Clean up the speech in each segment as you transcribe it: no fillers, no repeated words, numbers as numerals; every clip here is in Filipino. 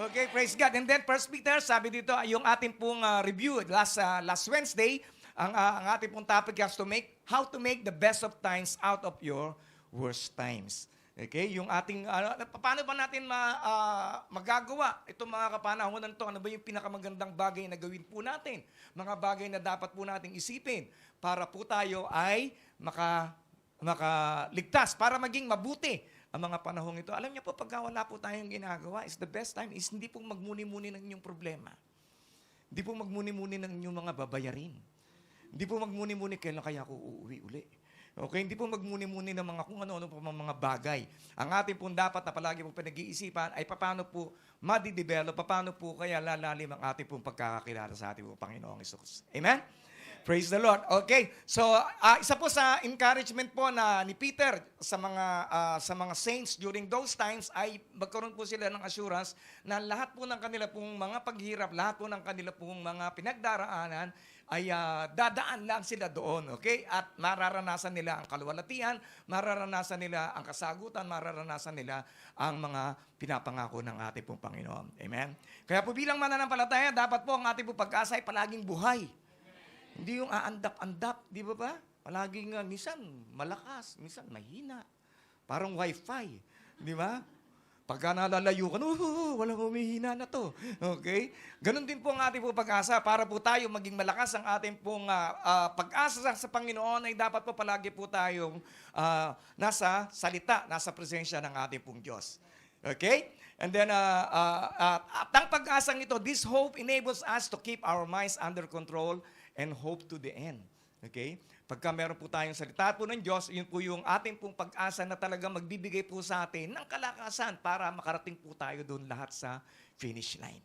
Okay, praise God. And then First Peter, sabi dito, yung ating pong review last Wednesday, ang ating pong topic has to make, how to make the best of times out of your worst times. Okay, yung ating, paano ba natin magagawa itong mga kapanahonan to? Ano ba yung pinakamagandang bagay na gawin po natin? Mga bagay na dapat po nating isipin para po tayo ay makaligtas, para maging mabuti ang mga panahong ito. Alam niyo po, pagka wala po tayong ginagawa, is the best time is hindi pong magmuni-muni ng inyong problema. Hindi po magmuni-muni ng inyong mga babayarin. Hindi po magmuni-muni kailan kaya ako uuwi uli. Okay, hindi po magmuni-muni ng mga kung ano-ano pa mga bagay. Ang ating pong dapat na palagi pong pinag-iisipan ay paano po madidevelop, paano po kaya lalalim ang ating pong pagkakakilala sa ating pong Panginoong Hesus. Amen? Praise the Lord. Okay, so isa po sa encouragement po na ni Peter sa mga saints during those times ay magkaroon po sila ng assurance na lahat po ng kanila pong mga paghirap, lahat po ng kanila pong mga pinagdaraanan ay dadaan lang sila doon, okay? At mararanasan nila ang kaluwalhatian, mararanasan nila ang kasagutan, mararanasan nila ang mga pinapangako ng ating pong Panginoon. Amen? Kaya po bilang mananampalataya, dapat po ang ating pong pag-asa ay palaging buhay. Hindi yung aandap-andap, di ba ba? Palaging minsan malakas, minsan mahina. Parang wifi, di ba? Pagka nalalayo ka, walang humihina na to. Okay? Ganon din po ang ating po pag-asa. Para po tayo maging malakas ang ating pong pag-asa sa Panginoon ay dapat po palagi po tayong nasa salita, nasa presensya ng ating pong Diyos. Okay? And then, at ang pag-asang ito, this hope enables us to keep our minds under control and hope to the end. Okay? Pagka meron po tayong salita po ng Diyos, yun po yung ating pong pag-asa na talaga magbibigay po sa atin ng kalakasan para makarating po tayo doon lahat sa finish line.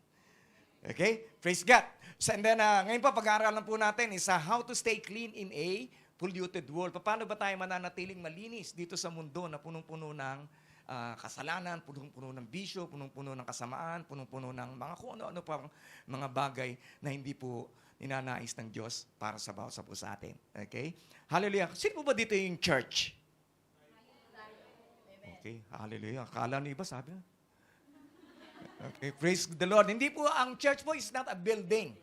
Okay? Praise God. So, and then, ngayon po, pag-aaralan po natin is how to stay clean in a polluted world. Paano ba tayo mananatiling malinis dito sa mundo na punong-puno ng kasalanan, punong-puno ng bisyo, punong-puno ng kasamaan, punong-puno ng mga kung ano-ano pang mga bagay na hindi po ninanais ng Diyos para sa bawat po sa atin. Okay? Hallelujah. Sino po ba dito yung church? Okay. Hallelujah. Akala ng iba, sabi na. Okay. Praise the Lord. Hindi po, ang church po is not a building.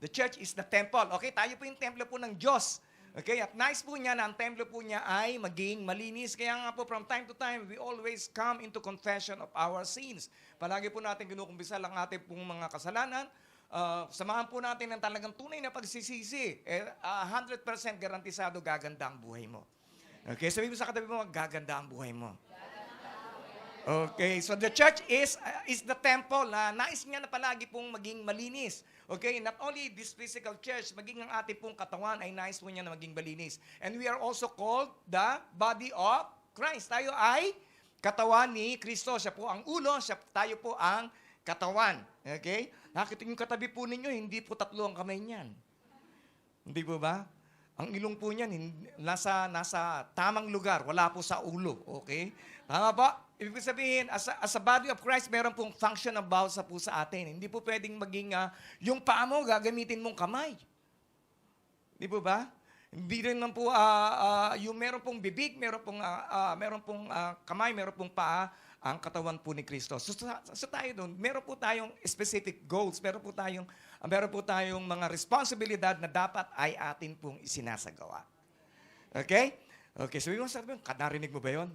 The church is the temple. Okay? Tayo po yung templo po ng Diyos. Okay? At nice po niya na ang templo po niya ay maging malinis. Kaya nga po, from time to time, we always come into confession of our sins. Palagi po natin kinukumbisa lang ating pong mga kasalanan. Samahan po natin ng talagang tunay na pagsisisi. 100% garantisado gaganda ang buhay mo. Okay, sabihin mo sa katabi mo, gaganda ang buhay mo. Okay, so the church is the temple na nais niya na palagi pong maging malinis. Okay, not only this physical church, maging ang ating pong katawan ay nais po niya na maging malinis. And we are also called the body of Christ. Tayo ay katawan ni Kristo. Siya po ang ulo, tayo po ang katawan. Okay? Nakita yung katabi po ninyo, hindi po tatlo ang kamay niyan. Hindi po ba? Ang ilong po niyan, nasa tamang lugar, wala po sa ulo. Okay? Tama po? Ibig sabihin, as a body of Christ, meron pong function ng bawat sa po sa atin. Hindi po pwedeng maging, yung paa mo, gagamitin mong kamay. Hindi po ba? Hindi rin lang po, yung meron pong bibig, meron pong kamay, meron pong paa, ang katawan po ni Kristo. So tayo doon, meron po tayong specific goals, meron po tayong mga responsibilidad na dapat ay atin pong isinasagawa. Okay? Okay, so yung sabi mo, narinig mo ba yun?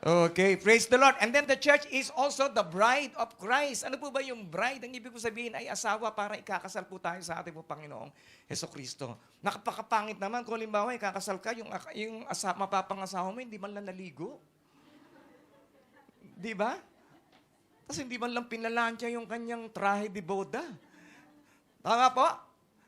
Okay, praise the Lord. And then the church is also the bride of Christ. Ano po ba yung bride? Ang ibig ko sabihin ay asawa para ikakasal po tayo sa ating po Panginoong Hesukristo. Nakapakapangit naman kung halimbawa ikakasal ka, yung mapapangasawa mo, hindi man lang naligo. Di ba? Kasi hindi man lang pinalansya yung kanyang trahe de boda. Tama po?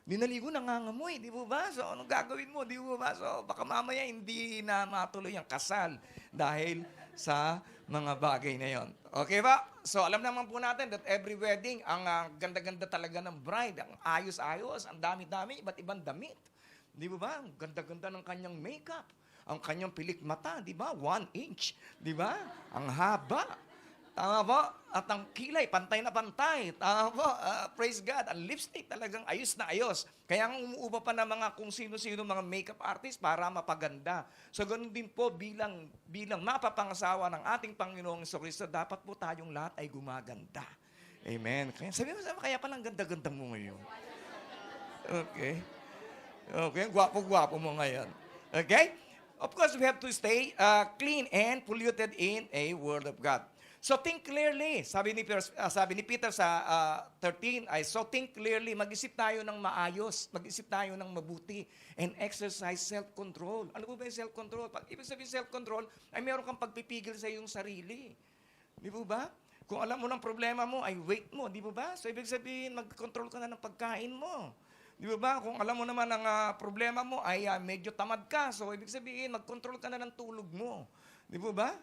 Ninaligo, nangangamoy, di ba? So, anong gagawin mo, di ba? So, baka mamaya hindi na matuloy ang kasal dahil sa mga bagay na yon. Okay ba? So, alam naman po natin that every wedding, ang ganda-ganda talaga ng bride, ang ayos-ayos, ang dami-dami, iba't ibang damit. Di ba? Ang ganda-ganda ng kanyang makeup. Ang kanyang pilik mata, di ba? 1 inch. Di ba? Ang haba. Tama po? At ang kilay, pantay na pantay. Tama po? Praise God. Ang lipstick talagang ayos na ayos. Kaya ang umuupa pa ng mga kung sino-sino mga makeup artist para mapaganda. So ganun din po bilang mapapangasawa ng ating Panginoong Jesucristo, dapat po tayong lahat ay gumaganda. Amen. Kaya sabi mo, kaya palang ganda-ganda mo ngayon. Okay. Okay, gwapo-gwapo mo ngayon. Okay? Of course, we have to stay clean and polluted in a Word of God. So think clearly. Sabi ni Peter sa 13, so think clearly. Mag-isip tayo ng maayos. Mag-isip tayo ng mabuti. And exercise self-control. Ano po ba yung self-control? Ibig sabihin self-control ay meron kang pagpipigil sa iyong sarili. Di po ba? Kung alam mo ng problema mo, ay weight mo. Di po ba? So ibig sabihin, mag-control ka na ng pagkain mo. Di ba? Kung alam mo naman ang problema mo ay medyo tamad ka, so ibig sabihin, mag-control ka na ng tulog mo. Di ba?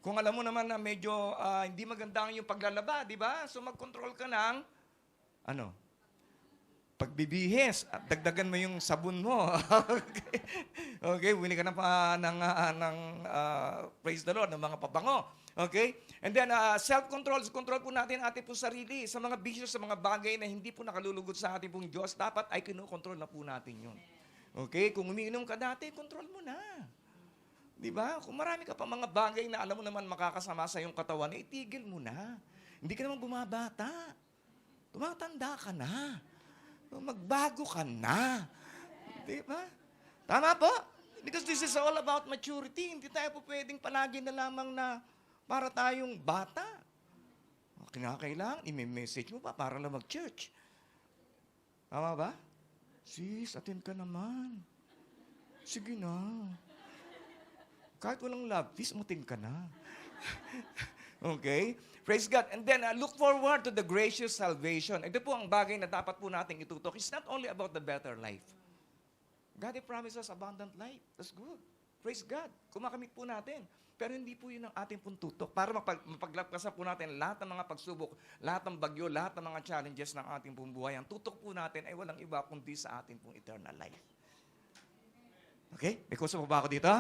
Kung alam mo naman na medyo hindi maganda yung paglalaba, di ba? So mag-control ka ng, pagbibihis at dagdagan mo yung sabon mo. Okay, bumili ka ng praise the Lord, ng mga pabango. Okay? And then, self-control. Control po natin ating po sarili sa mga bisyo, sa mga bagay na hindi po nakalulugod sa ating pong Diyos. Dapat ay kinokontrol na po natin yun. Okay? Kung umiinom ka dati, control mo na. Di ba? Kung marami ka pa mga bagay na alam mo naman makakasama sa iyong katawan, itigil mo na. Hindi ka naman bumabata. Tumatanda ka na. Magbago ka na. Di ba? Tama po? Because this is all about maturity. Hindi tayo po pwedeng palagi na lamang na para tayong bata. Kinakailangan, i-message mo pa para lang mag-church. Tama ba? Sis, attend ka naman. Sige na. Kahit walang love, please, mutin ka na. Okay? Praise God. And then, look forward to the gracious salvation. Ito po ang bagay na dapat po nating itutok. It's not only about the better life. God promises abundant life. That's good. Praise God. Kumakamit po natin. Pero hindi po yun ang ating pong tutok. Para mapaglagpasan po natin lahat ng mga pagsubok, lahat ng bagyo, lahat ng mga challenges ng ating pong buhay. Ang tutok po natin ay walang iba kundi sa ating pong eternal life. Okay? May kusa po ba ako dito?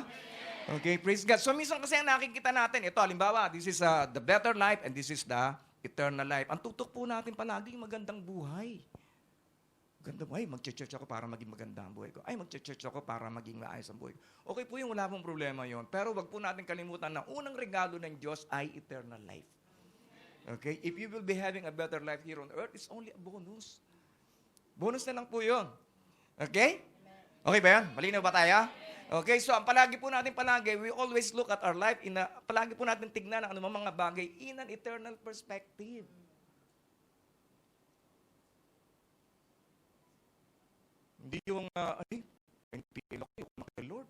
Okay, praise God. So, minsan kasi ang nakikita natin, ito, halimbawa, this is the better life and this is the eternal life. Ang tutok po natin palagi magandang buhay. Magandang buhay, mag-church ako para maging maganda ang buhay ko. Ay, mag-church ako para maging maayos ang buhay ko. Okay po yung wala pong problema yon. Pero wag po natin kalimutan na unang regalo ng Diyos ay eternal life. Okay? If you will be having a better life here on earth, it's only a bonus. Bonus na lang po yun. Okay? Okay ba yan? Malinaw ba tayo? Okay, so ang palagi po natin we always look at our life, palagi po natin tignan ang anumang mga bagay in an eternal perspective. Hindi yung, pipil ako kay Lord.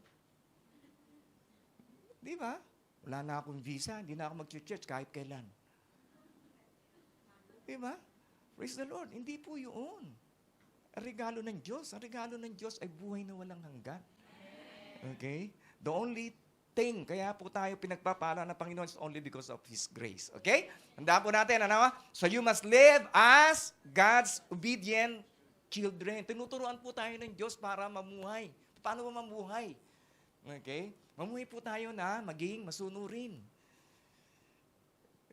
Di ba? Wala na akong visa, hindi na ako mag-church kahit kailan. Di ba? Praise the Lord. Hindi po yun. Ang regalo ng Diyos. Ang regalo ng Diyos ay buhay na walang hanggan. Okay? The only thing, kaya po tayo pinagpapala ng Panginoon is only because of His grace. Okay? Tandaan po natin, ano? So you must live as God's obedient children. Tinuturuan po tayo ng Diyos para mamuhay. Paano ba mamuhay? Okay? Mamuhay po tayo na maging masunurin.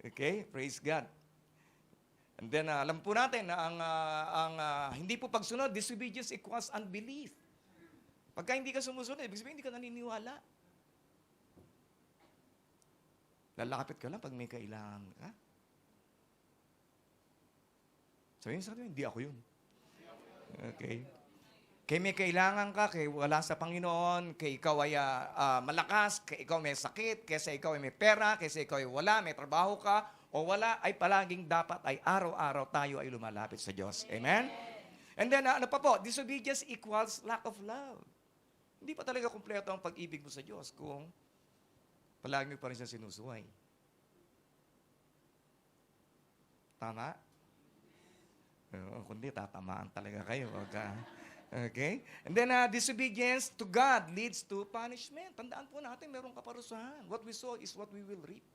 Okay? Praise God. And then, alam po natin na ang hindi po pagsunod, disobedience equals unbelief. Pagka hindi ka sumusunod, ibig sabihin hindi ka naniniwala. Lalapit ka lang pag may kailangan ka. Sabihin sa akin, hindi ako yun. Okay? Kaya may kailangan ka, kaya wala sa Panginoon, kaya ikaw ay malakas, kaya ikaw may sakit, kaya ikaw ay may pera, kaya ikaw ay wala, may trabaho ka, o wala, ay palaging dapat ay araw-araw tayo ay lumalapit sa Diyos. Amen? And then, ano pa po? Disobedience equals lack of love. Hindi pa talaga kumpleto ang pag-ibig mo sa Diyos kung palagi mo pa rin siya sinusuway. Tama? Kundi tatamaan talaga kayo. Okay? And then, disobedience to God leads to punishment. Tandaan po natin, merong kaparusahan. What we sow is what we will reap.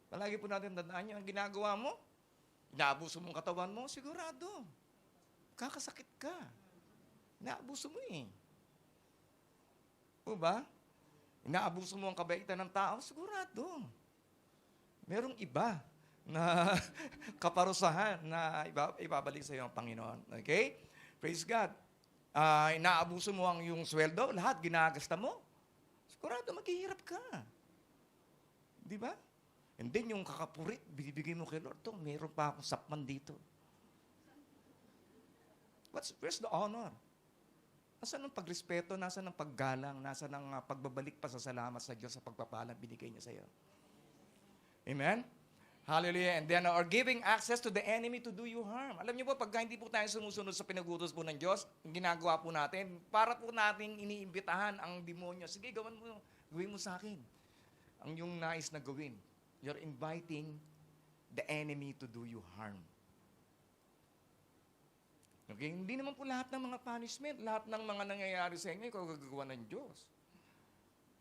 Palagi po natin tandaan niyo, ang ginagawa mo, inaabuso mong katawan mo, sigurado. Kakasakit ka. Inaabuso mo eh. O ba? Inaabuso mo ang kabaitan ng tao, sigurado. Merong iba na kaparusahan na ibabalik sa iyo ang Panginoon. Okay? Praise God. Inaabuso mo ang yung sweldo, lahat ginagasta mo, sigurado maghihirap ka. Di ba? And then yung kakapurit, binibigay mo kay Lord, meron pa akong sapman dito. Where's the honor? Nasaan ang pagrespeto, nasaan ang paggalang, nasaan ang pagbabalik pa sa salamat sa Diyos sa pagpapalang binigay niya sa iyo? Amen? Hallelujah. And then, or giving access to the enemy to do you harm. Alam niyo po, pagka hindi po tayo sumusunod sa pinagutos po ng Diyos, ang ginagawa po natin, para po natin iniimbitahan ang demonyo. Sige, gawin mo sa akin ang yung nais na gawin. You're inviting the enemy to do you harm. Okay? Hindi naman po lahat ng mga punishment, lahat ng mga nangyayari sa inyo, ikaw gagawa ng Diyos.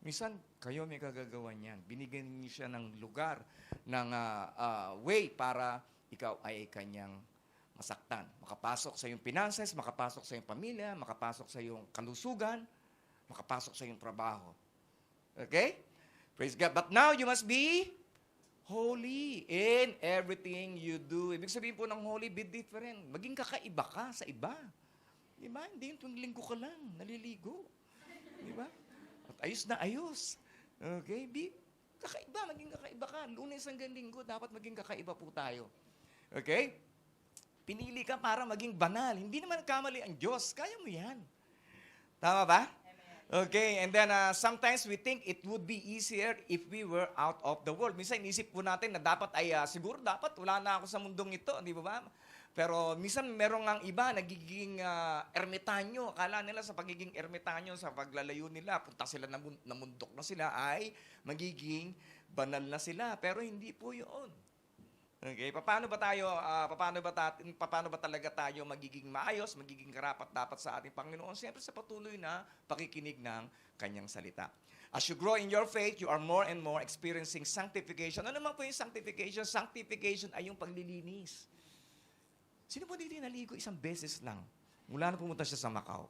Minsan, kayo may kagagawa niyan. Binigyan niyo siya ng lugar, ng way para ikaw ay kanyang masaktan. Makapasok sa iyong finances, makapasok sa iyong pamilya, makapasok sa iyong kalusugan, makapasok sa iyong trabaho. Okay? Praise God. But now, you must be holy in everything you do. Ibig sabihin po ng holy, be different. Maging kakaiba ka sa iba. Di ba? Hindi yung tuwing linggo ka lang, naliligo. Di ba? At ayos na ayos. Okay? Kakaiba, maging kakaiba ka. Lunes hanggang linggo, dapat maging kakaiba po tayo. Okay? Pinili ka para maging banal. Hindi naman kamali ang Diyos. Kaya mo yan. Tama ba? Okay, and then sometimes we think it would be easier if we were out of the world. Minsan inisip po natin na dapat ay siguro dapat wala na ako sa mundong ito, di ba? Pero minsan merong ang iba nagiging ermitanyo. Akala nila sa pagiging ermitanyo, sa paglalayo nila, punta sila na mundok na sila, ay magiging banal na sila. Pero hindi po yun. Okay, paano ba talaga tayo magiging maayos, magiging karapat-dapat sa ating Panginoon? Siyempre sa patuloy na pakikinig ng kanyang salita. As you grow in your faith, you are more and more experiencing sanctification. Ano naman po yung sanctification? Sanctification ay yung paglilinis. Sino po dito naligo isang beses lang? Mula na pumunta siya sa Macau.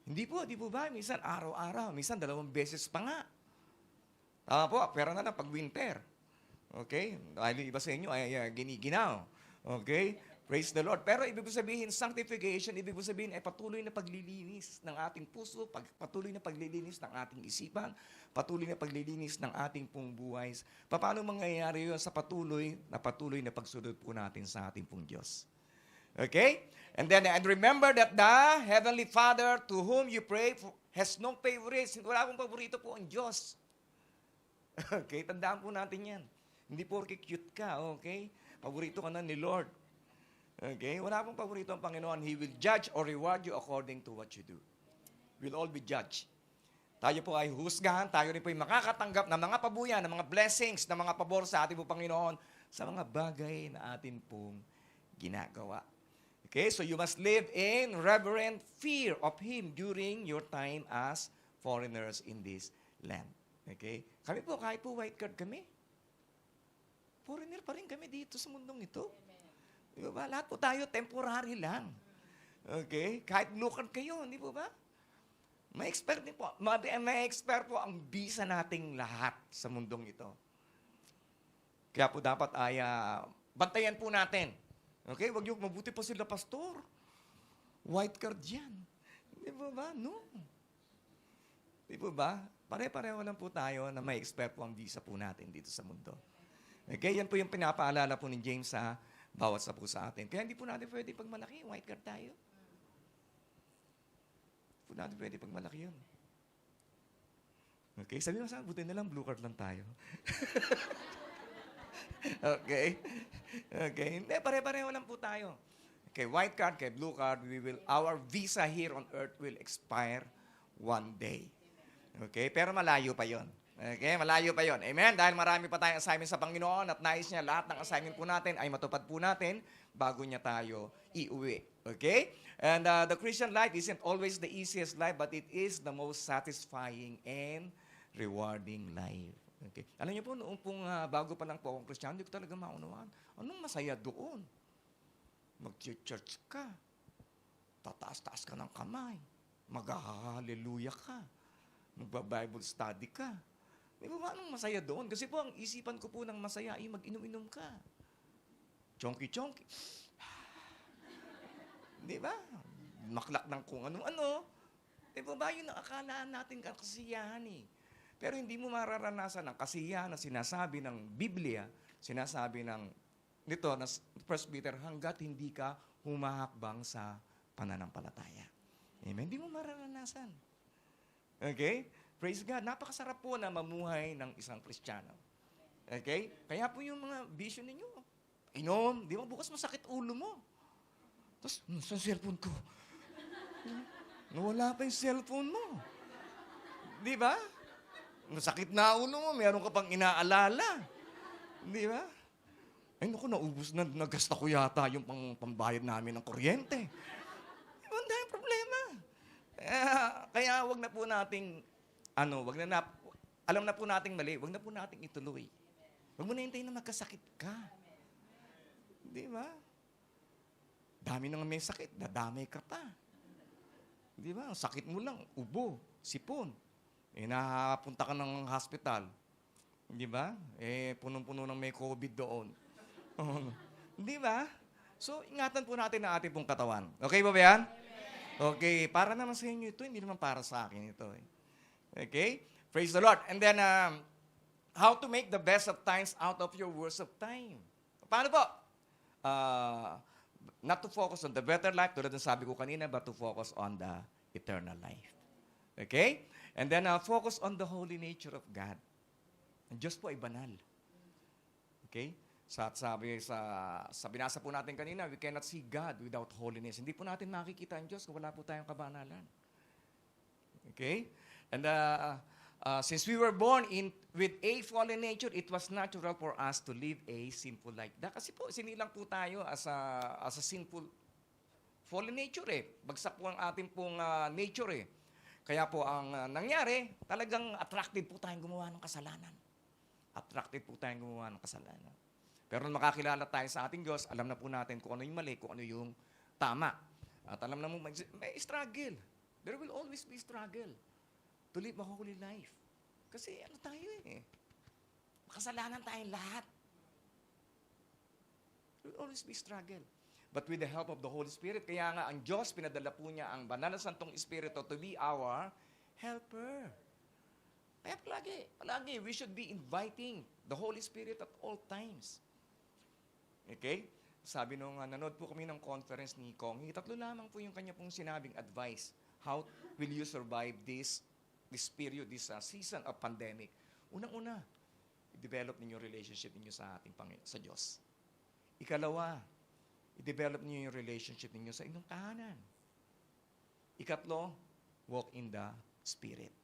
Hindi po ba? Minsan araw-araw, minsan 2 beses pa nga. Tama po, pero na lang pag winter. Okay? Dahil iba sa inyo ay giniginaw. Okay? Praise the Lord. Pero ibig sabihin, sanctification, ibig sabihin ay patuloy na paglilinis ng ating puso, patuloy na paglilinis ng ating isipan, patuloy na paglilinis ng ating pong buhay. Paano mangyayari yun sa patuloy na pagsunod po natin sa ating pong Diyos? Okay? And remember that the Heavenly Father to whom you pray has no favorites. Wala pong paborito po ang Diyos. Okay? Tandaan po natin yan. Hindi porke cute ka, okay? Paborito ka na ni Lord. Okay? Wala pong paborito ang Panginoon. He will judge or reward you according to what you do. We'll all be judged. Tayo po ay husgahan. Tayo rin po ay makakatanggap ng mga pabuyan, ng mga blessings, ng mga pabor sa ating po Panginoon sa mga bagay na atin pong ginagawa. Okay? So you must live in reverent fear of Him during your time as foreigners in this land. Okay? Kami po, kahit po white card kami, foreigner pa rin kami dito sa mundong ito. Di ba? Lahat po tayo temporary lang. Okay? Kahit blue card kayo, hindi po ba? May expert din po. May expert po ang visa nating lahat sa mundong ito. Kaya po dapat ay bantayan po natin. Okay? Wag yung mabuti pa sila, pastor. White card yan. Di po ba? No. Di po ba? Pare-pareho lang po tayo na may expert po ang visa po natin dito sa mundo. Okay, yan po yung pinapaalala po ni James sa bawat sa po sa atin. Kaya hindi po natin pwede pag malaki, white card tayo. Hindi po natin pwede pag malaki yun. Okay, sabi mo sa buti na lang, blue card lang tayo. Okay? Okay, hindi, pare-pareho lang po tayo. Okay, white card, kay blue card, our visa here on earth will expire one day. Okay, pero malayo pa yon. Okay, malayo pa yon. Amen? Dahil marami pa tayong assignment sa Panginoon at nais niya lahat ng assignment po natin ay matupad po natin bago niya tayo iuwi. Okay? And the Christian life isn't always the easiest life, but it is the most satisfying and rewarding life. Okay? Alam niyo po, noong pong bago pa lang po akong Kristiyano, hindi ko talaga maunawaan. Anong masaya doon? Mag-church ka. Tataas-taas ka ng kamay. Mag-hallelujah ka. Magba-Bible study ka. Di ba anong masaya doon? Kasi po, ang isipan ko po ng masaya ay mag-inom-inom ka. Chonky-chonky. Di ba? Maklak ng kung ano-ano. Di ba yun ang akala natin kasiyahan eh. Pero hindi mo mararanasan ang kasiyahan na sinasabi ng Biblia, sinasabi nito na 1 Peter, hanggat hindi ka humahakbang sa pananampalataya. Amen? Hindi mo mararanasan. Okay? Praise God. Napakasarap po na mamuhay ng isang Kristiyano. Okay? Kaya po yung mga vision ninyo, inom, di ba bukas masakit ulo mo. Tapos, saan cellphone ko? Nawala pa yung cellphone mo. Di ba? Masakit na ulo mo, meron ka pang inaalala. Di ba? Ay, naku, naubos na, nagasta ko yata yung pambayad namin ng kuryente. Ang daming problema. Kaya wag na po nating, alam na po nating mali, wag na po nating ituloy. Wag mo na hintayin na magkasakit ka. Di ba? Dami nang may sakit, dadamay ka pa. Di ba? Ang sakit mo lang, ubo, sipon. Napunta ka ng hospital. Di ba? Punong-puno ng may COVID doon. Di ba? So, ingatan po natin ang ating pong katawan. Okay ba yan? Okay. Para naman sa inyo ito, hindi naman para sa akin ito. Okay? Praise the Lord. And then, how to make the best of times out of your worst of time. Paano po? Not to focus on the better life, tulad ng sabi ko kanina, but to focus on the eternal life. Okay? And then, focus on the holy nature of God. Ang Diyos po ay banal. Okay? Sabi sa binasa po natin kanina, we cannot see God without holiness. Hindi po natin makikita ang Diyos kung wala po tayong kabanalan. Okay? And since we were born with a fallen nature, it was natural for us to live a sinful life. Kasi po, sinilang po tayo as a sinful fallen nature Bagsak po ang ating pong nature Kaya po ang nangyari, talagang attracted po tayong gumawa ng kasalanan. Attracted po tayong gumawa ng kasalanan. Pero nung makakilala tayo sa ating Diyos, alam na po natin kung ano yung mali, kung ano yung tama. At alam na mo, may struggle. There will always be struggle to live a holy life. Kasi ano tayo makasalanan tayong lahat. There will always be struggle. But with the help of the Holy Spirit, kaya nga ang Diyos, pinadala po niya ang banal na Santong Espiritu to be our helper. Kaya palagi, we should be inviting the Holy Spirit at all times. Okay? Sabi nung nanood po kami ng conference ni Kong, tatlo lamang po yung kanya pong sinabing advice. How will you survive this period, this season of pandemic? Unang-una, i-develop ninyo relationship ninyo sa ating sa Diyos. Ikalawa, i-develop niyo yung relationship ninyo sa inyong tahanan. Ikatlo, walk in the Spirit.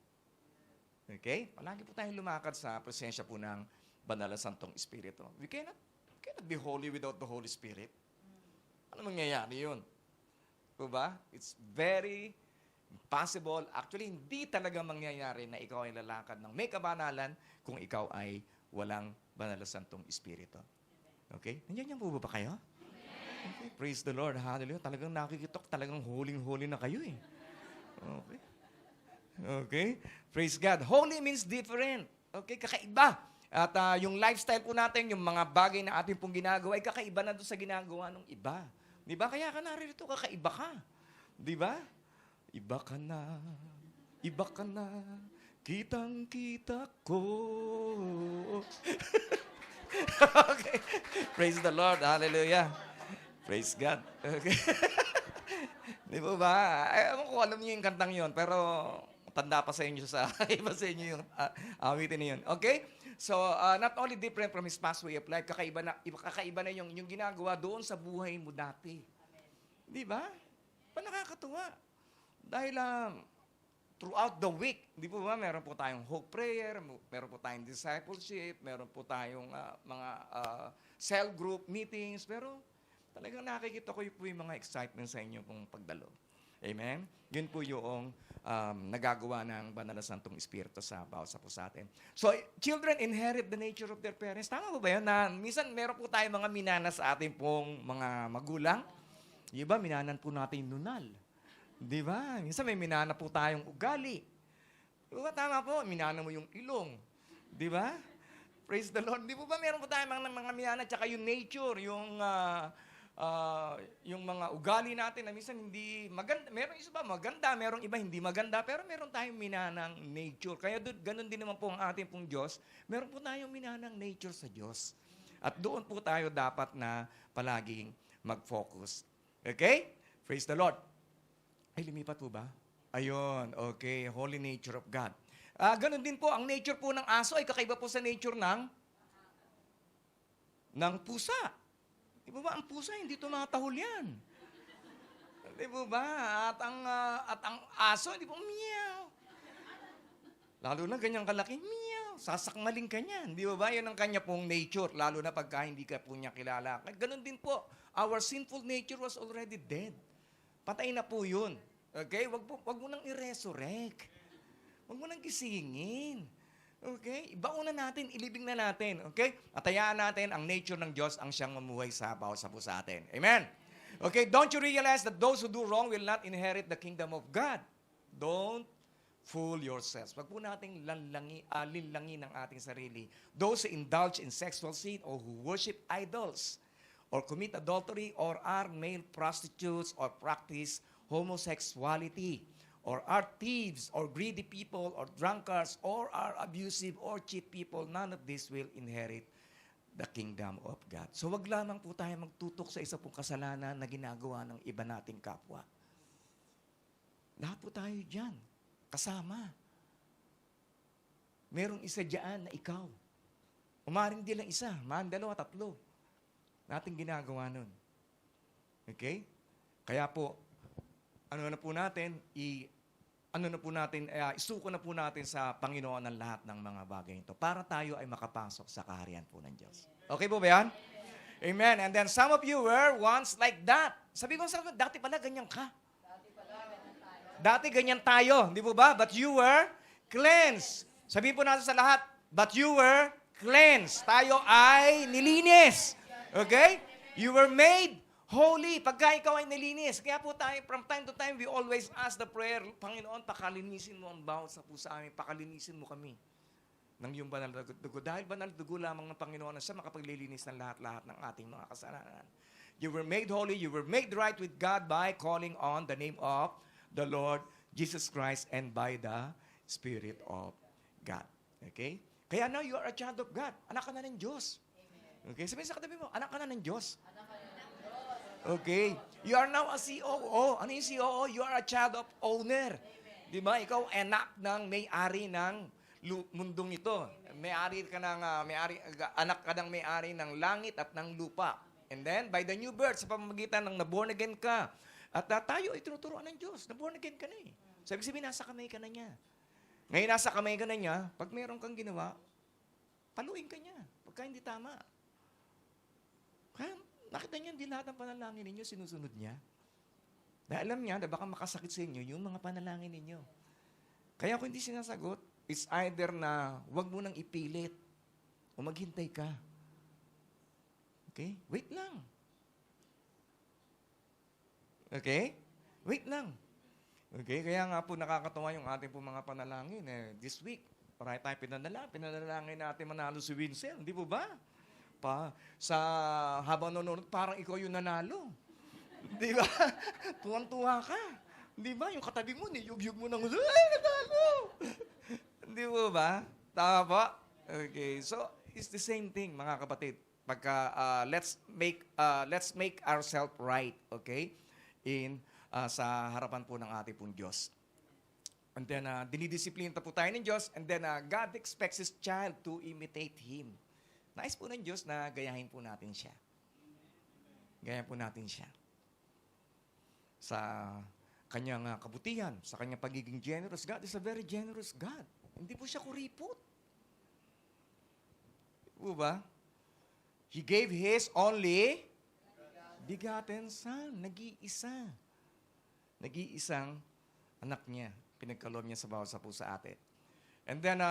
Okay? Palagi po tayong lumakad sa presensya po ng Banal na Santong Espiritu. We cannot be holy without the Holy Spirit. Ano mangyayari yun? Diba? It's very impossible. Actually, hindi talaga mangyayari na ikaw ay lalakad ng may kabanalan kung ikaw ay walang Banal na Santong Espiritu. Okay? Nandiyan po ba kayo? Okay. Praise the Lord. Hallelujah. Talagang nakikitok. Talagang holy na kayo Okay. Okay. Praise God. Holy means different. Okay. Kakaiba. At yung lifestyle po natin, yung mga bagay na ating pong ginagawa, ay kakaiba na doon sa ginagawa ng iba. Di ba? Kaya ka narito, kakaiba ka. Di ba? Iba ka na. Iba ka na. Kitang-kita ko. Okay. Praise the Lord. Hallelujah. Praise God. Okay. Di ba ba? Ewan ko, alam niyo yung kantang yon, pero tanda pa sa inyo iba sa inyo yung awitin na yun. Okay? So, not only different from His past way of life, kakaiba na yung ginagawa doon sa buhay mo dati. Di ba? Nakakatuwa. Dahil throughout the week, di ba meron po tayong hope prayer, meron po tayong discipleship, meron po tayong mga cell group meetings, pero talagang nakikita ko po yung mga excitement sa inyo pong pagdalo. Amen? Yun po yung nagagawa ng Banal na Santong Espiritu sa bawat sa atin. So, children inherit the nature of their parents. Tama ba yun? Na minsan meron po tayong mga minana sa ating pong mga magulang. Di ba? Minanan po natin yung nunal. Di ba? Minsan may minana po tayong ugali. Di ba? Tama po. Minana mo yung ilong. Di ba? Praise the Lord. Di ba meron po tayong mga minana tsaka yung nature, yung yung mga ugali natin na minsan hindi maganda. Meron isa maganda, merong iba hindi maganda, pero meron tayong minanang nature. Kaya ganun din naman po ang ating pong Diyos. Meron po tayong minanang nature sa Diyos. At doon po tayo dapat na palaging mag-focus. Okay? Praise the Lord. Ay, lumipat po ba? Ayun, okay. Holy nature of God. Ganun din po, ang nature po ng aso ay kakaiba po sa nature ng pusa. Di ba ang pusa, hindi tumatahol yan. Di ba? At ang aso, hindi po, meow. Lalo na ganyang kalaki, meow. Sasakmalin ka niyan. Di ba? Yan ang kanya pong nature, lalo na pagka hindi ka po niya kilala. Ganun din po, our sinful nature was already dead. Patay na po yun. Okay? Wag mo nang i-resurrect. Wag mo nang gisingin. Okay? Ibaunan natin, ilibing na natin. Okay? At hayaan natin ang nature ng Diyos ang siyang mamuhay sa bawat sa puso atin. Amen? Okay? Don't you realize that those who do wrong will not inherit the kingdom of God? Don't fool yourselves. Wag po nating linlangin ang ating sarili. Those who indulge in sexual sin or who worship idols or commit adultery or are male prostitutes or practice homosexuality or are thieves or greedy people or drunkards or are abusive or cheat people, none of this will inherit the kingdom of God. So wag lamang po tayo magtutok sa isa pong kasalanan na ginagawa ng iba nating kapwa. Lahat po tayo dyan. Kasama. Merong isa dyan na ikaw. Umaring di lang isa, man, dalawa, tatlo. Nating ginagawa nun. Okay? Kaya po, isuko na po natin sa Panginoon ang lahat ng mga bagay ito para tayo ay makapasok sa kaharian po ng Diyos. Okay po ba yan? Amen. And then some of you were once like that. Sabi ko, dati pala ganyan ka. Dati ganyan tayo, di po ba? But you were cleansed. Sabi po natin sa lahat, but you were cleansed. Tayo ay nilinis. Okay? You were made holy. Pagka ikaw ay nilinis. Kaya po tayo, from time to time, we always ask the prayer, Panginoon, pakalinisin mo ang bawat sa puso amin. Pakalinisin mo kami ng iyong banal na dugo. Dahil banal na dugo lamang ng Panginoon na siya makapaglilinis ng lahat-lahat ng ating mga kasalanan. You were made holy. You were made right with God by calling on the name of the Lord Jesus Christ and by the Spirit of God. Okay? Kaya now you are a child of God. Anak ka na ng Diyos. Okay? Sabihin sa katabi mo, anak ka na ng Diyos. Okay? You are now a COO. Ano yung COO? You are a child of owner. Di ba? Ikaw anak ng may-ari ng mundong ito. May-ari ka ng, anak ka ng may-ari ng langit at ng lupa. And then, by the new birth, sa pamamagitan ng naborn again ka. At tayo ay tinuturoan ng Diyos. Naborn again ka na eh. Sabi nasa kamay ka na niya. Ngayon, nasa kamay ka na niya, pag meron kang ginawa, paluin ka niya. Pagka hindi tama. Kaya, nakita niyo, hindi lahat ng panalangin ninyo sinusunod niya. Dahil alam niya na baka makasakit sa inyo yung mga panalangin ninyo. Kaya kung hindi sinasagot, it's either na wag mo nang ipilit o maghintay ka. Okay? Wait lang. Okay? Wait lang. Okay? Kaya nga po nakakatawa yung ating po mga panalangin. This week, parang tayo pinanalangin natin manalo si Winsel. Hindi po ba? Habang nanonood, parang ikaw yung nanalo. Di ba? Tuwang-tuwa ka. Di ba? Yung katabi mo, niyug-yug mo ng ay, nanalo! Di ba? Tama po? Okay. So, it's the same thing, mga kapatid. Pagka, let's make ourselves right, okay? Sa harapan po ng ating pong Diyos. And then, dinidisiplina po tayo ng Diyos, and then, God expects His child to imitate Him. Nais po ng Diyos na gayahin po natin siya. Gayahin po natin siya. Sa kanyang kabutihan, sa kanyang pagiging generous. God is a very generous God. Hindi po siya kuripot. Diba ba? He gave His only begotten Son. Nag-iisa. Nag-iisang anak niya. Pinagkaloob niya sa bawat sa puso atin. And then,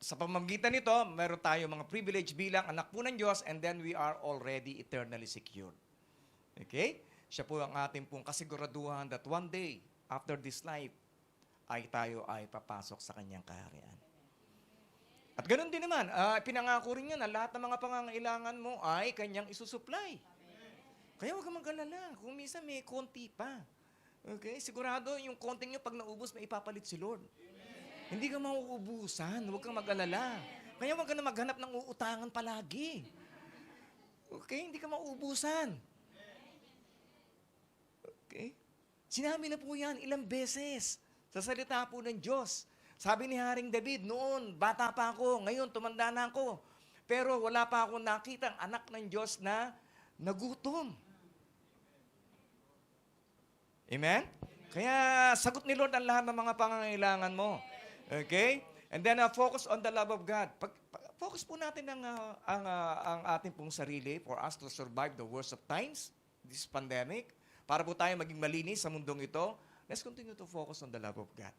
sa pamamagitan nito, meron tayo mga privilege bilang anak po ng Diyos, and then we are already eternally secured. Okay? Siya po ang ating pong kasiguraduhan that one day, after this life, ay tayo ay papasok sa kanyang kaharian. At ganoon din naman, pinangako rin niya na lahat ng mga pangangailangan mo ay kanyang isusupply. Kaya huwag kang mag-alala. Kung minsan may konti pa. Okay? Sigurado, yung konting nyo, pag naubos, may ipapalit si Lord. Hindi ka mauubusan. Huwag kang mag-alala. Kaya huwag ka na maghanap ng uutangan palagi. Okay? Hindi ka mauubusan. Okay? Sinabi na po yan ilang beses sa salita po ng Diyos. Sabi ni Haring David, noon, bata pa ako, ngayon, tumanda na ako. Pero wala pa ako nakita ang anak ng Diyos na nagutom. Amen? Kaya sagot ni Lord ang lahat ng mga pangangailangan mo. Okay? And then focus on the love of God. Focus po natin ang ating pong sarili for us to survive the worst of times, this pandemic. Para po tayo maging malinis sa mundong ito, let's continue to focus on the love of God.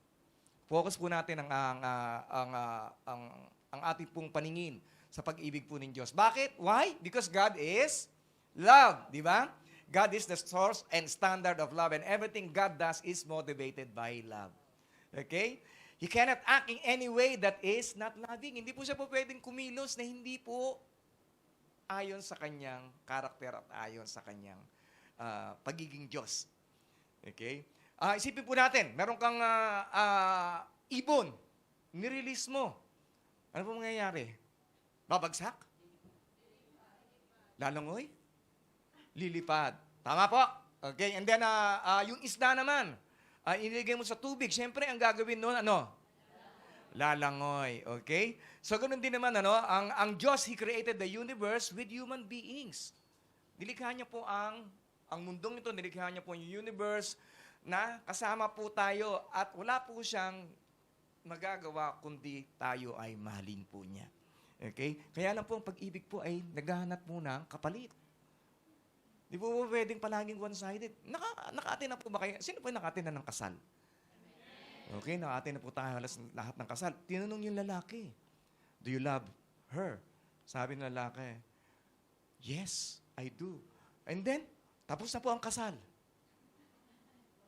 Focus po natin ang ating pong paningin sa pag-ibig po ng Diyos. Bakit? Why? Because God is love. Di ba? God is the source and standard of love, and everything God does is motivated by love. Okay? He cannot act in any way that is not loving. Hindi po siya po pwedeng kumilos na hindi po ayon sa kanyang karakter at ayon sa kanyang pagiging Diyos. Okay? Isipin po natin, meron kang ibon, nirelease mo. Ano po mangyayari? Babagsak? Lalangoy? Lilipad. Tama po. Okay, and then yung isda naman, inilagay mo sa tubig. Siyempre, ang gagawin noon, ano? Lalangoy. Okay? So, ganun din naman, ang Diyos, He created the universe with human beings. Nilikha niya po ang mundong ito, nilikha niya po yung universe na kasama po tayo at wala po siyang magagawa kundi tayo ay mahalin po niya. Okay? Kaya lang po ang pag-ibig po ay naghahanap po ng kapalit. Di po pwedeng palaging one-sided. Naka-attend na po ba kayo? Sino po yung naka-attend na ng kasal? Okay, naka-attend na po tayo lahat ng kasal. Tinanong yung lalaki, do you love her? Sabi ng lalaki, yes, I do. And then, tapos na po ang kasal.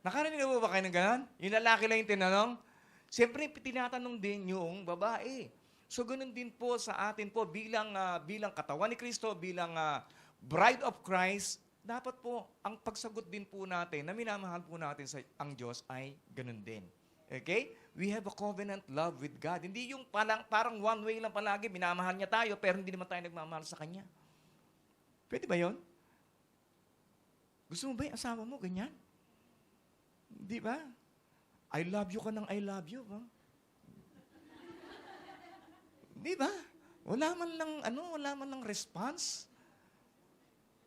Nakarinig na po ba kayo ng gano'n? Yung lalaki lang yung tinanong. Siyempre, tinatanong din yung babae. So, ganun din po sa atin po bilang katawan ni Kristo, bilang bride of Christ, dapat po, ang pagsagot din po natin, na minamahal po natin ang Diyos ay ganun din. Okay? We have a covenant love with God. Hindi yung parang one way lang palagi, minamahal niya tayo, pero hindi naman tayo nagmamahal sa Kanya. Pwede ba yun? Gusto mo ba yung asawa mo, ganyan? Di ba? I love you ka ng I love you. Ba? Di ba? Wala man lang response.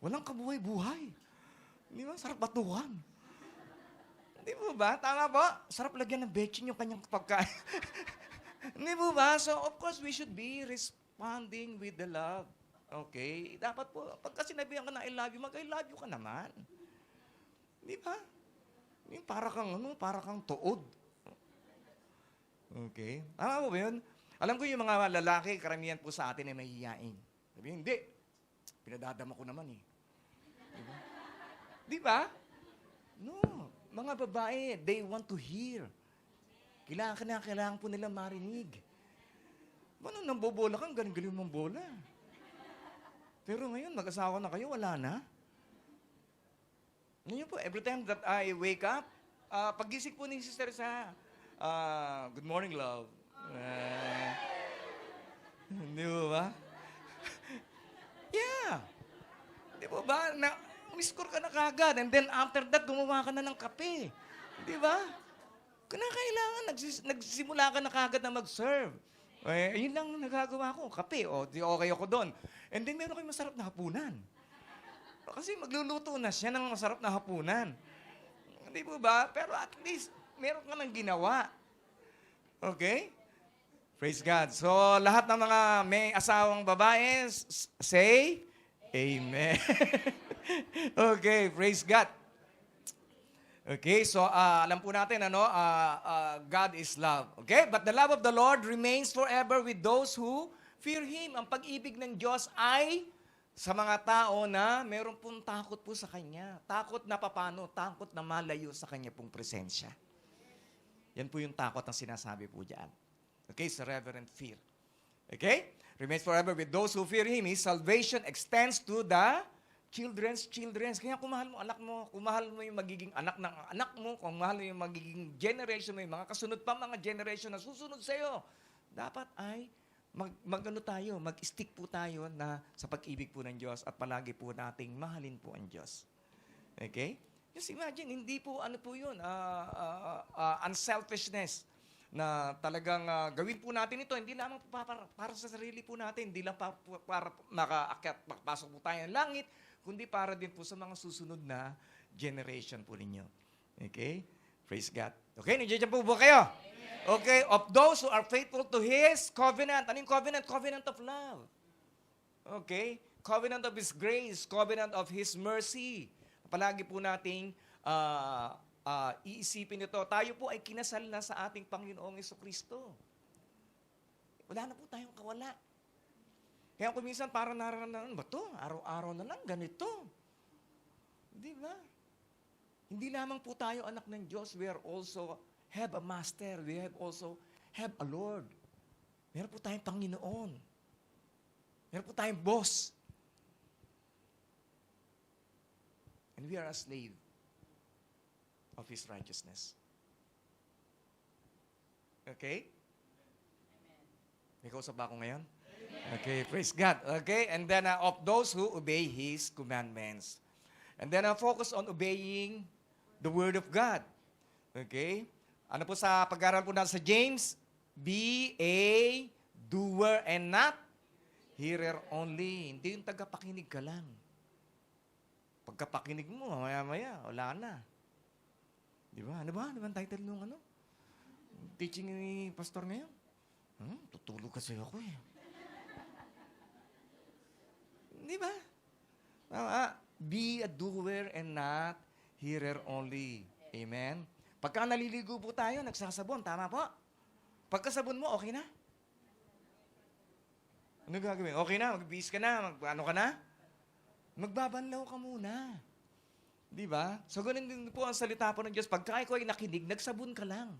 Walang kabuhay-buhay. Di ba? Sarap batuhan. Di ba? Tama po? Sarap lagyan ng betchin yung kanyang pagkain. Di ba? So, of course, we should be responding with the love. Okay? Dapat po, pagka sinabihan ka na I love you, mag-I love you ka naman. Di ba? Yung para kang tuod. Okay? Tama po ba yun? Alam ko yung mga lalaki, karamihan po sa atin ay mahihiyain. Sabi, hindi. Pinadadama ko naman eh. Di ba? No. Mga babae, they want to hear. Kailangan po nila marinig. Ano, nang bobola kang galing-galing mong bola. Pero ngayon, mag-asawa na kayo, wala na. Ngayon po, every time that I wake up, pagising po ni Sister sa, good morning, love. Di ba? Yeah. Di ba? Umiscore ka na kagad. And then after that, gumawa ka na ng kape. Di ba? Kailangan, nagsimula ka na kagad na mag-serve. Yun lang nagagawa ko, kape. Di okay ako doon. And then meron kayong masarap na hapunan. Kasi magluluto na siya ng masarap na hapunan. Di ba? Pero at least, meron ka nang ginawa. Okay? Praise God. So, lahat ng mga may asawang babae, say, Amen. Okay, praise God. Okay, so alam po natin, God is love. Okay? But the love of the Lord remains forever with those who fear Him. Ang pag-ibig ng Diyos ay sa mga tao na meron pong takot po sa Kanya. Takot na papano? Takot na malayo sa Kanya pong presensya. Yan po yung takot ang sinasabi po dyan. Okay, so reverent fear. Okay? Remains forever with those who fear Him. His salvation extends to the Children's. Kaya kung mahal mo anak mo, kung mahal mo yung magiging anak ng anak mo, kung mahal mo yung magiging generation mo, yung mga kasunod pa mga generation na susunod sa'yo, dapat ay mag-stick po tayo na sa pag-ibig po ng Diyos at palagi po nating mahalin po ang Diyos. Okay? Just imagine, hindi po ano po yun, unselfishness na talagang gawin po natin ito, hindi lamang para sa sarili po natin, hindi lang para makaakyat, makapasok po tayo ng langit, kundi para din po sa mga susunod na generation po ninyo. Okay? Praise God. Okay, nandiyan po ba kayo? Okay, of those who are faithful to His covenant. Anong covenant? Covenant of love. Okay? Covenant of His grace, covenant of His mercy. Palagi po nating iisipin ito. Tayo po ay kinasal na sa ating Panginoong Jesucristo. Wala na po tayong kawala. Kaya kung minsan parang nararamdaman, ba ito? Araw-araw na lang, ganito. Di ba? Hindi lamang po tayo anak ng Diyos. We are also have a master. We have also have a Lord. Meron po tayong Panginoon. Meron po tayong boss. And we are a slave of His righteousness. Okay? May kausap ba ako ngayon? Okay, praise God. Okay, and then of those who obey His commandments. And then focus on obeying the Word of God. Okay? Ano po sa pag-aaral po natin sa James? Be a doer and not hearer only. Hindi yung tagapakinig ka lang. Pagkapakinig mo, maya-maya, wala na. Di ba? Ano ba? Ano ba ang title nung ano? Teaching ni pastor ngayon? Tutulog kasi ako eh. Di ba? Be a doer and not hearer only. Amen? Pagka naliligo po tayo, nagsasabon. Tama po? Pagkasabon mo, okay na? Ano gagawin? Okay na? Magbihis ka na? Ano ka na? Magbabanlaw ka muna. Di ba? So, ganun din po ang salita po ng Diyos. Pagka ikaw ay nakinig, nagsabon ka lang.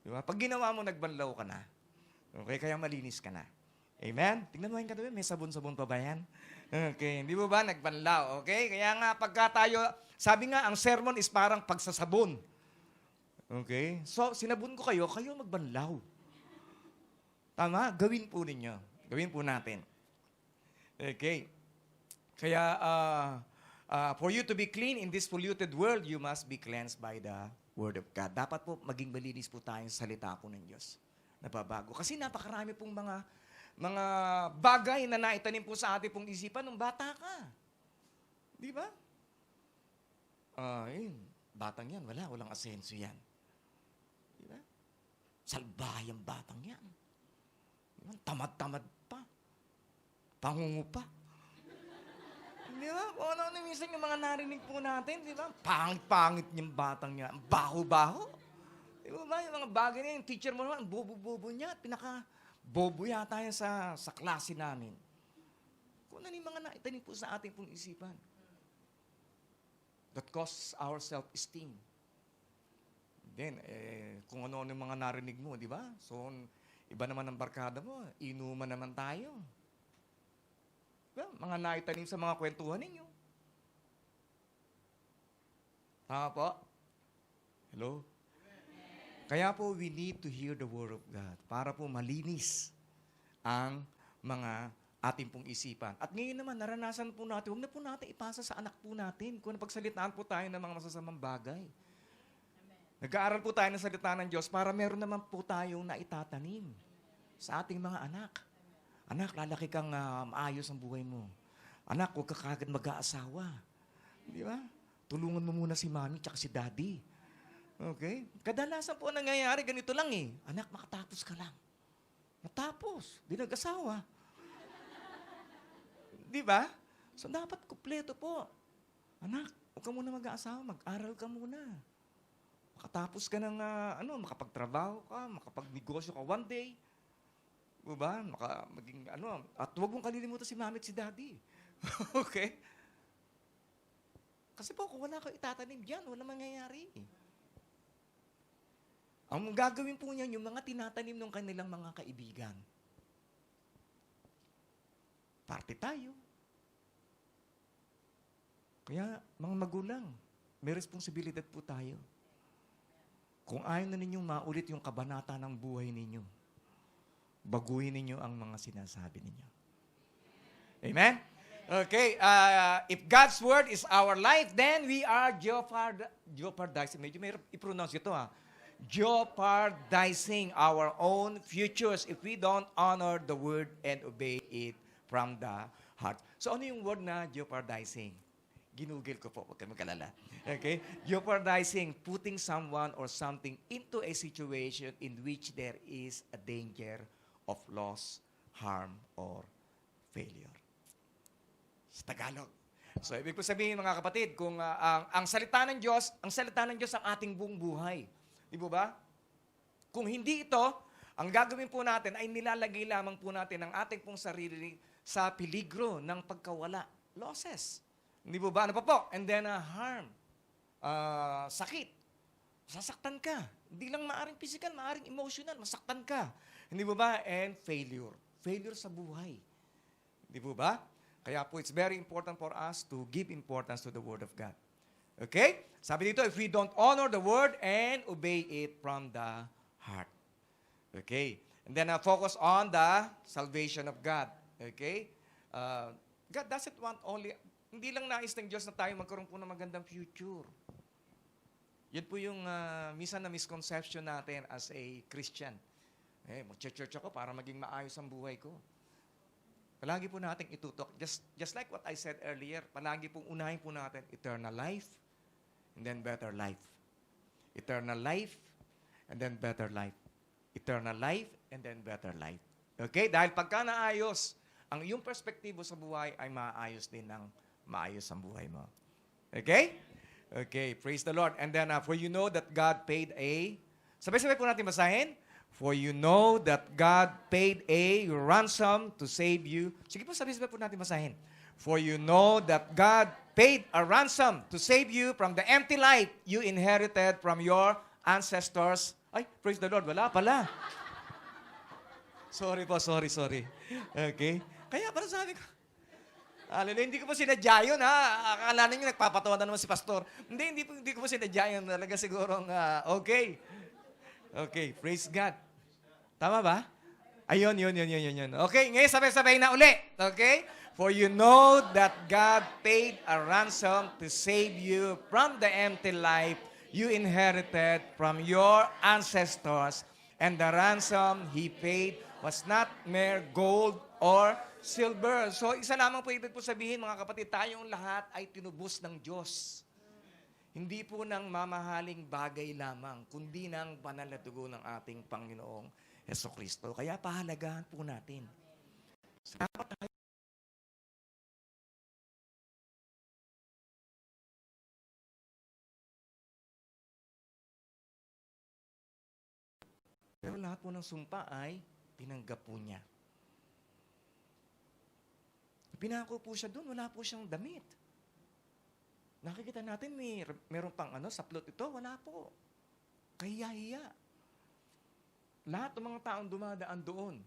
Di ba? Pag ginawa mo, nagbanlaw ka na. Okay? Kaya malinis ka na. Amen? Tingnan mo yung katabi, may sabon-sabon pa ba yan? Okay, hindi mo ba nagbanlaw? Okay? Kaya nga, pagka tayo, sabi nga, ang sermon is parang pagsasabon. Okay? So, sinabon ko kayo magbanlaw. Tama? Gawin po ninyo. Gawin po natin. Okay? Kaya, for you to be clean in this polluted world, you must be cleansed by the Word of God. Dapat po, maging malinis po tayo sa salita po ng Diyos. Nababago. Kasi napakarami pong mga bagay na naitanim po sa ating pong isipan nung bata ka. Di ba? Batang yan, walang asenso yan. Di ba? Salbahay ang batang yan. Diba? Tamad-tamad pa. Pangungo pa. Di ba? Kung ano minsan yung mga narinig po natin, di ba? Pangit-pangit yung batang yan. Baho-baho. Di ba? Yung mga bagay na yung teacher mo naman, bobo-bobo niya, bobo yata yan sa klase namin. Kung ano yung mga naitanim po sa ating pong isipan. That causes our self-esteem. Then, kung ano yung mga narinig mo, di ba? So, iba naman ang barkada mo, inuman naman tayo. Diba? Mga naitanim sa mga kwentuhan ninyo. Tama po? Hello? Kaya po, we need to hear the Word of God para po malinis ang mga ating pong isipan. At ngayon naman, naranasan po natin, huwag na po natin ipasa sa anak po natin kung napagsalitaan po tayo ng mga masasamang bagay. Nag-aaral po tayo ng salita ng Diyos para meron naman po tayong naitatanim sa ating mga anak. Anak, lalaki kang maayos ang buhay mo. Anak, huwag ka kagad mag-aasawa. Di ba? Tulungan mo muna si mami tsaka si daddy. Okay? Kadalasan po nangyayari, ganito lang eh. Anak, makatapos ka lang. Matapos, di nag-asawa. Di ba? So, dapat kumpleto po. Anak, huwag ka muna mag-aasawa, mag-aral ka muna. Makatapos ka ng, makapagtrabaho ka, makapagnegosyo ka one day. Diba? Maging, at huwag mong kalilimutan si mami at si daddy. Okay? Kasi po, kung wala kang itatanim dyan, wala mangyayari. Ang gagawin po niyan, yung mga tinatanim ng kanilang mga kaibigan. Party tayo. Kaya, mga magulang, may responsibilidad po tayo. Kung ayaw na ninyong maulit yung kabanata ng buhay ninyo, baguhin ninyo ang mga sinasabi ninyo. Amen? Okay, if God's Word is our life, then we are jeopardizing. Medyo may i-pronounce ito jeopardizing our own futures if we don't honor the Word and obey it from the heart. So ano yung word na jeopardizing? Ginugil ko po, huwag kayo magkalala. Okay? Jeopardizing, putting someone or something into a situation in which there is a danger of loss, harm, or failure. Sa Tagalog. So, ibig po sabihin mga kapatid, kung ang salita ng Diyos ang ating buong buhay. Di ba? Kung hindi ito, ang gagawin po natin ay nilalagay lamang po natin ang ating pong sarili sa peligro ng pagkawala. Losses. Hindi po ba? Ano pa po? And then harm. Sakit. Sasaktan ka. Hindi lang maaring physical, maaring emotional. Masaktan ka. Hindi po ba? And failure. Failure sa buhay. Hindi po ba? Kaya po, it's very important for us to give importance to the Word of God. Okay? Sabi dito, if we don't honor the Word and obey it from the heart. Okay? And then focus on the salvation of God. Okay? God doesn't want only, hindi lang nais ng Diyos na tayo magkaroon po ng magandang future. Yan po yung minsan na misconception natin as a Christian. Mag-church ako para maging maayos ang buhay ko. Palagi po natin itutok. Just like what I said earlier, palagi pong unahin po natin eternal life and then better life. Eternal life and then better life. Eternal life and then better life. Okay? Dahil pagka naayos, ang iyong perspektibo sa buhay ay maayos din ng maayos ang buhay mo. Okay? Okay, praise the Lord. And then, for you know that God paid a... Sabay-sabay po natin basahin. For you know that God paid a ransom to save you. Sige po, sabay-sabay po natin basahin. For you know that God paid a ransom to save you from the empty life you inherited from your ancestors. Ay, praise the Lord, wala pala. Sorry po, sorry. Okay? Kaya parang sabi ko, hindi ko po sinadya yun, ha? Akala ninyo nagpapatawa na naman si pastor. Hindi ko po sinadya yun. Talaga sigurong, okay. Okay, praise God. Tama ba? Ayun, yun. Okay, ngayon sabay-sabay na uli. Okay? For you know that God paid a ransom to save you from the empty life you inherited from your ancestors, and the ransom He paid was not mere gold or silver. So, isa lamang po ibig po sabihin, mga kapatid, tayong lahat ay tinubos ng Diyos. Hindi po ng mamahaling bagay lamang, kundi ng banal na dugo ng ating Panginoong Jesucristo. Kaya pahalagahan po natin. Dapat tayo. Pero lahat po ng sumpa ay tinanggap po niya. Pinako po siya doon, wala po siyang damit. Nakikita natin, meron pang saplot ito, wala po. Kahiya-hiya. Lahat ng mga taong dumadaan doon,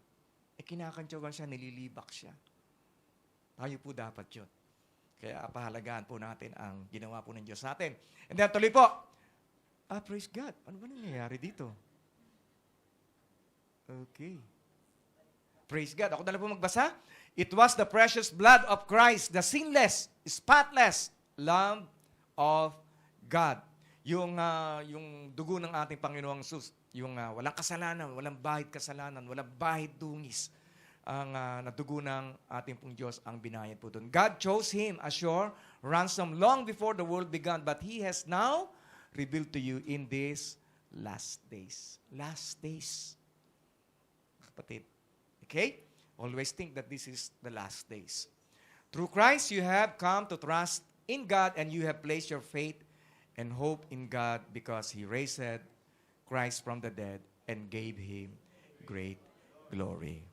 kinakantyawan siya, nililibak siya. Tayo po dapat yun. Kaya pahalagaan po natin ang ginawa po ng Diyos sa atin. And then tuloy po, praise God. Ano ba nangyayari dito? Okay. Praise God. Ako na lang po magbasa. It was the precious blood of Christ, the sinless, spotless Lamb of God. Yung dugo ng ating Panginoong Jesus, yung walang kasalanan, walang bahid kasalanan, walang bahid dungis, ang nadugo ng ating pong Diyos ang binayad po doon. God chose Him as your ransom long before the world began, but He has now revealed to you in these last days. Last days. Kapatid. Okay? Always think that this is the last days. Through Christ, you have come to trust in God, and you have placed your faith and hope in God because He raised Christ from the dead and gave Him great glory.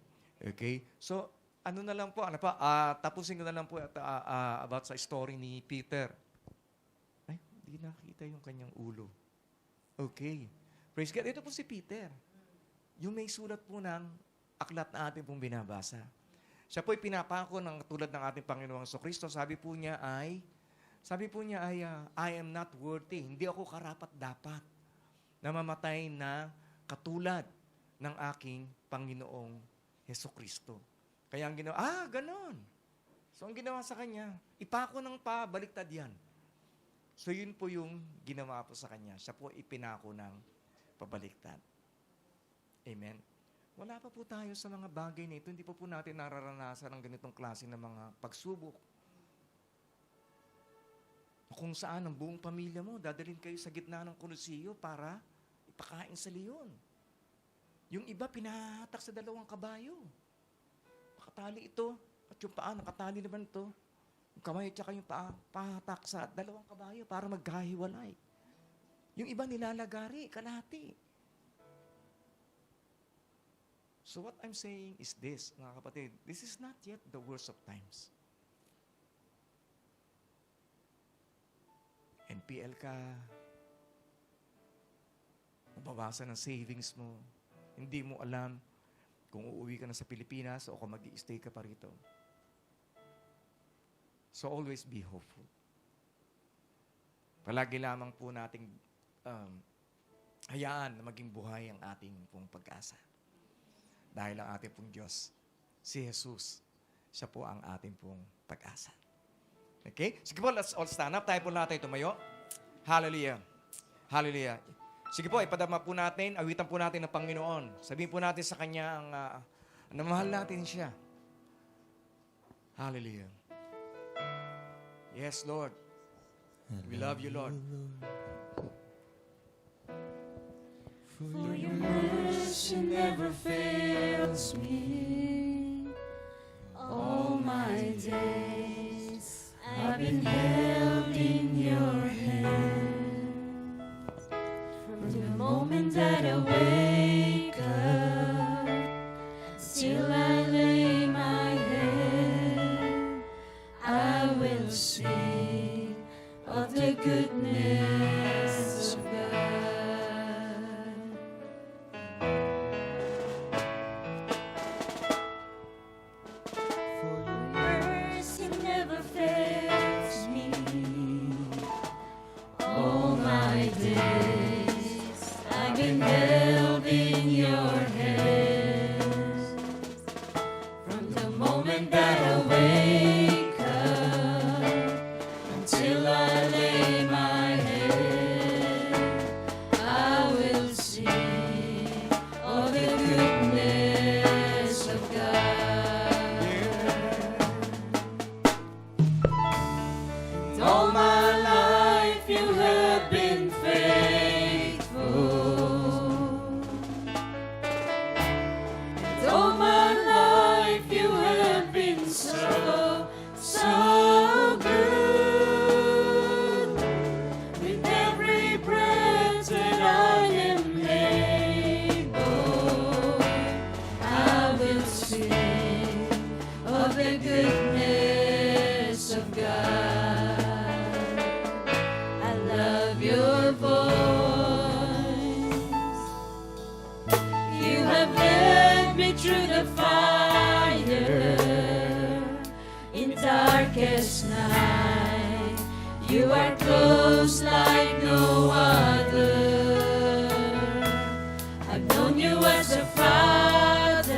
Okay? So, tapusin ko na lang po about sa story ni Peter. Ay, hindi nakita yung kanyang ulo. Okay. Praise God. Ito po si Peter. Yung may sulat po ng aklat na ating pong binabasa. Siya po'y pinapako ng tulad ng ating Panginoong Jesucristo. Sabi po niya ay, Sabi po niya ay, I am not worthy. Hindi ako karapat-dapat na mamatay na katulad ng aking Panginoong Hesukristo. Kaya ang ginawa, ganon. So ang ginawa sa kanya, ipako ng baliktad yan. So yun po yung ginawa po sa kanya. Siya po ipinako ng pabaliktad. Amen. Wala pa po tayo sa mga bagay na ito. Hindi pa po natin nararanasan ang ganitong klase ng mga pagsubok. Kung saan ang buong pamilya mo, dadalhin kayo sa gitna ng koloseo para ipakain sa leon. Yung iba, pinahatak sa 2 kabayo. Nakatali ito, at yung paa, nakatali naman ito. Yung kamay at saka yung paa, pahatak sa 2 kabayo para magkahiwalay. Yung iba nilalagari, kalahati. So what I'm saying is this, mga kapatid, this is not yet the worst of times. NPL ka, mabawasan ang savings mo, hindi mo alam kung uuwi ka na sa Pilipinas o kung mag-i-stay ka pa rito. So always be hopeful. Palagi lamang po nating hayaan na maging buhay ang ating pong pag-asa. Dahil ang ating pong Diyos, si Jesus, siya po ang ating pong pag-asa. Okay? Sige po, let's all stand up. Tayo po natin tumayo. Hallelujah. Hallelujah. Sige po, ipadama po natin, awitan po natin ng Panginoon. Sabihin po natin sa Kanya ang namahal natin siya. Hallelujah. Yes, Lord. We love you, Lord. For your mercy never fails me. All my days I've been held in your hand. From the moment that I wake up till I lay my head, I will sing of the goodness of God. For your mercy never fails me. All my days I've been held in your hands. From the moment that I wake up until I lay my head, I will sing of the goodness of God. And all my life you have been faithful. And all my life you have been so, so good. With every breath that I am able, I will sing of the goodness of God. I love your voice. You have led me through the fire in darkest night. You are close like no other. I've known you as a father.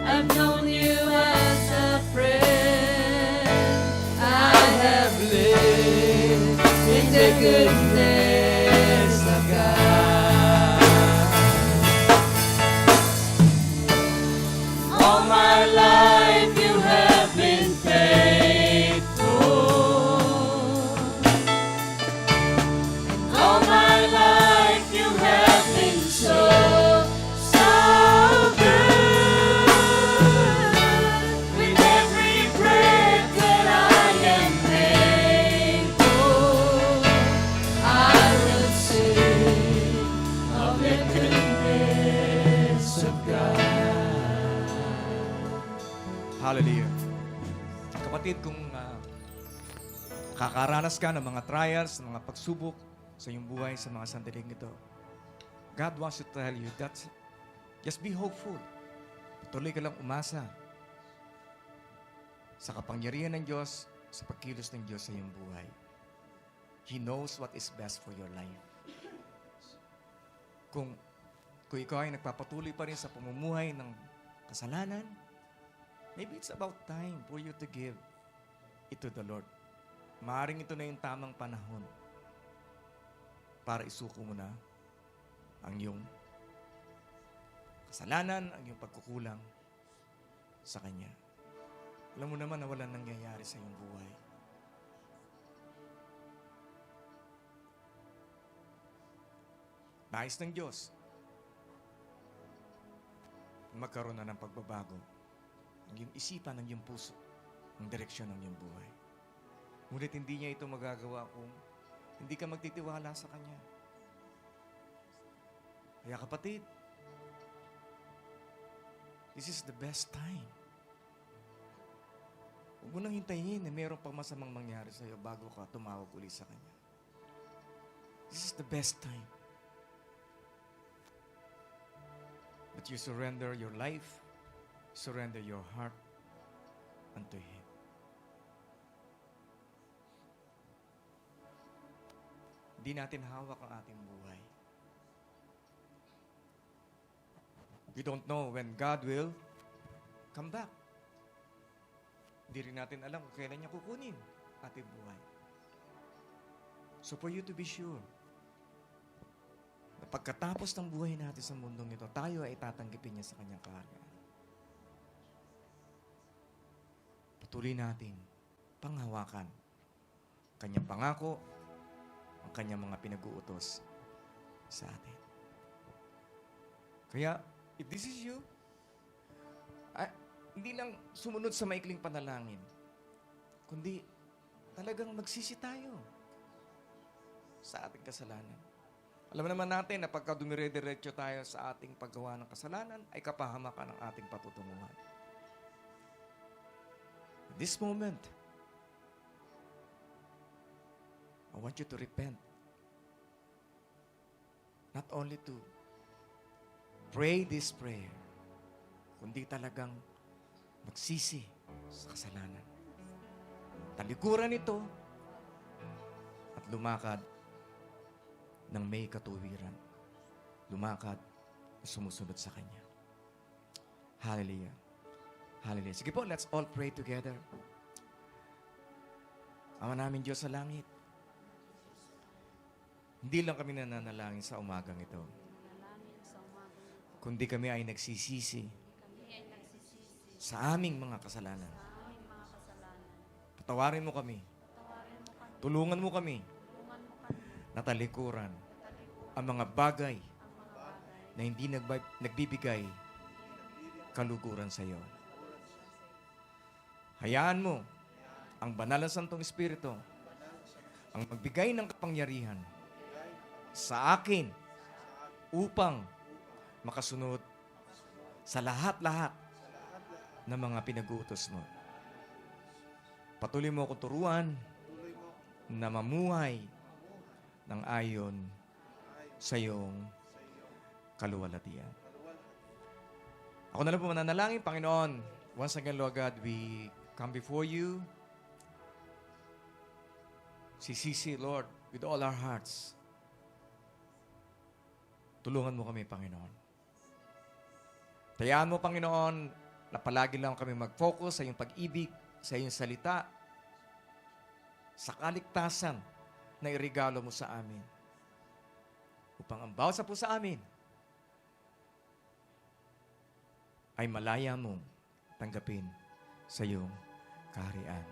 I've known you as a friend. I have lived in the goodness of God. All my life you have been faithful. And all my life you have been so, so good. With every breath that I am able, I will sing of the goodness of God. Hallelujah. Kapatid, kung kakaranas ka ng mga trials, ng mga pagsubok sa iyong buhay sa mga sandaling ito, God wants to tell you that just be hopeful. Patuloy ka lang umasa sa kapangyarihan ng Diyos, sa pagkilos ng Diyos sa iyong buhay. He knows what is best for your life. Kung ikaw ay nagpapatuloy pa rin sa pamumuhay ng kasalanan, maybe it's about time for you to give it to the Lord. Maaring ito na yung tamang panahon para isuko mo na ang iyong kasalanan, ang iyong pagkukulang sa Kanya. Alam mo naman na walang nangyayari sa iyong buhay. Nais ng Diyos magkaroon na ng pagbabago ng iyong isipan, ng iyong puso, ng direksyon ng iyong buhay. Ngunit hindi niya ito magagawa kung hindi ka magtitiwala sa Kanya. Kaya kapatid, this is the best time. Huwag mo nang hintayin na mayroong pang masamang mangyari sa iyo bago ka tumawag uli sa Kanya. This is the best time. But you surrender your life, surrender your heart unto Him. Hindi natin hawak ang ating buhay. We don't know when God will come back. Hindi rin natin alam kung kailan niya kukunin ating buhay. So for you to be sure, na pagkatapos ng buhay natin sa mundong ito, tayo ay tatanggipin niya sa kanyang kaharian. Patuloy natin panghawakan kanyang pangako, ang kanyang mga pinag-uutos sa atin. Kaya, if this is you, hindi lang sumunod sa maikling panalangin, kundi talagang magsisi tayo sa ating kasalanan. Alam naman natin na pagka dumire-diretso tayo sa ating paggawa ng kasalanan, ay kapahamakan ng ating patutunguhan. At this moment, I want you to repent. Not only to pray this prayer, kundi talagang magsisi sa kasalanan. Talikuran ito at lumakad ng may katuwiran. Lumakad at sumusunod sa Kanya. Hallelujah. Hallelujah. Sige po, let's all pray together. Ama namin Diyos sa langit, hindi lang kami nananalangin sa umagang ito, kundi kami ay nagsisisi sa aming mga kasalanan. Patawarin mo kami. Tulungan mo kami na talikuran ang mga bagay na hindi nagbibigay kaluguran sa iyo. Hayaan mo ang banal na Santong Espiritu ang magbigay ng kapangyarihan sa akin upang makasunod sa lahat-lahat ng mga pinag-uutos mo. Patuloy mo akong turuan na mamuhay ng ayon sa iyong kaluwalhatian. Ako na lang po mananalangin, Panginoon. Once again, Lord God, we come before you. Sisisi, Lord, with all our hearts. Tulungan mo kami, Panginoon. Tayaan mo, Panginoon, na palagi lang kami mag-focus sa iyong pag-ibig, sa iyong salita, sa kaligtasan na irigalo mo sa amin. Upang ang bawat sa puso sa amin ay malaya mong tanggapin sa iyong kaharian.